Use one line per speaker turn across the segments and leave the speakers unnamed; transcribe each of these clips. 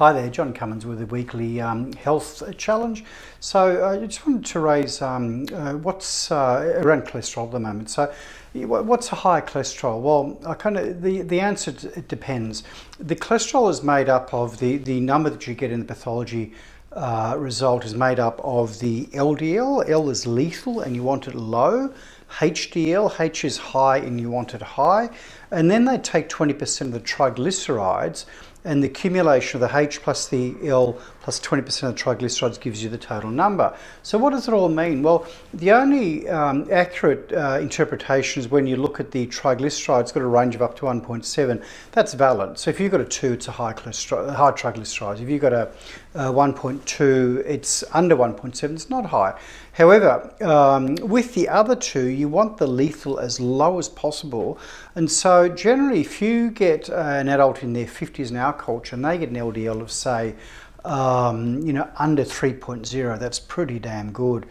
Hi there, John Cummins with the weekly health challenge. So I just wanted to raise what's around cholesterol at the moment. So what's a high cholesterol? Well, the answer, it depends. The cholesterol is made up of the number that you get in the pathology result is made up of the LDL. L is lethal and you want it low. HDL, H is high and you want it high. And then they take 20% of the triglycerides, and the accumulation of the H plus the L plus 20% of the triglycerides gives you the total number. So what does it all mean? Well, the only accurate interpretation is when you look at the triglycerides, it's got a range of up to 1.7. That's valid. So if you've got a 2, it's a high triglycerides. If you've got a 1.2, it's under 1.7, it's not high. However, with the other two, you want the lethal as low as possible. And so generally, if you get an adult in their 50s in our culture and they get an LDL of, say, under 3.0, that's pretty damn good.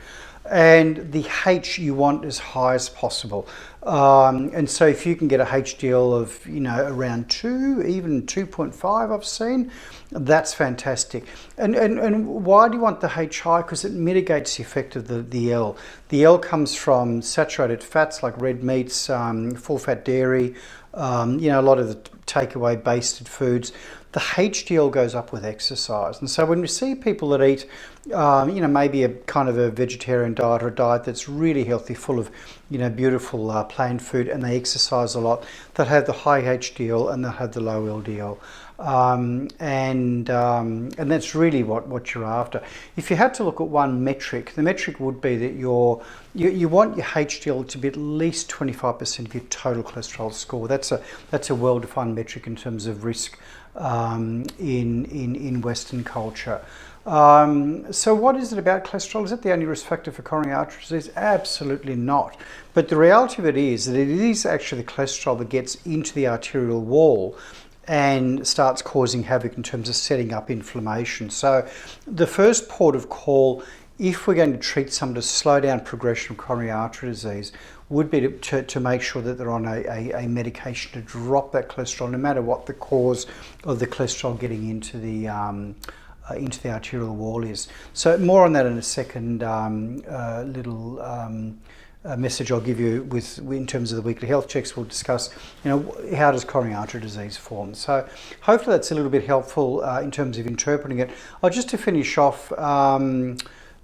And the H you want as high as possible. And so if you can get a HDL of, around 2, even 2.5 I've seen, that's fantastic. And why do you want the H high? Because it mitigates the effect of the L. The L comes from saturated fats like red meats, full fat dairy, a lot of the takeaway basted foods. The HDL goes up with exercise. And so when we see people that eat, maybe a kind of a vegetarian diet or a diet that's really healthy, full of, beautiful plain food, and they exercise a lot, they'll have the high HDL and they'll have the low LDL. And that's really what you're after. If you had to look at one metric, the metric would be that you want your HDL to be at least 25% of your total cholesterol score. That's a well-defined metric in terms of risk in Western culture. So what is it about cholesterol? Is it the only risk factor for coronary artery disease? Absolutely not. But the reality of it is that it is actually the cholesterol that gets into the arterial wall and starts causing havoc in terms of setting up inflammation. So the first port of call, if we're going to treat someone to slow down progression of coronary artery disease, would be to make sure that they're on a medication to drop that cholesterol, no matter what the cause of the cholesterol getting into the arterial wall is. So more on that in a second message I'll give you in terms of the weekly health checks. We'll discuss, how does coronary artery disease form. So hopefully that's a little bit helpful in terms of interpreting it. Just to finish off,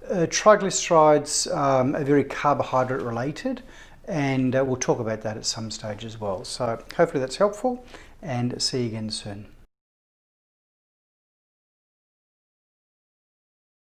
triglycerides are very carbohydrate related, and we'll talk about that at some stage as well. So hopefully that's helpful, and see you again soon.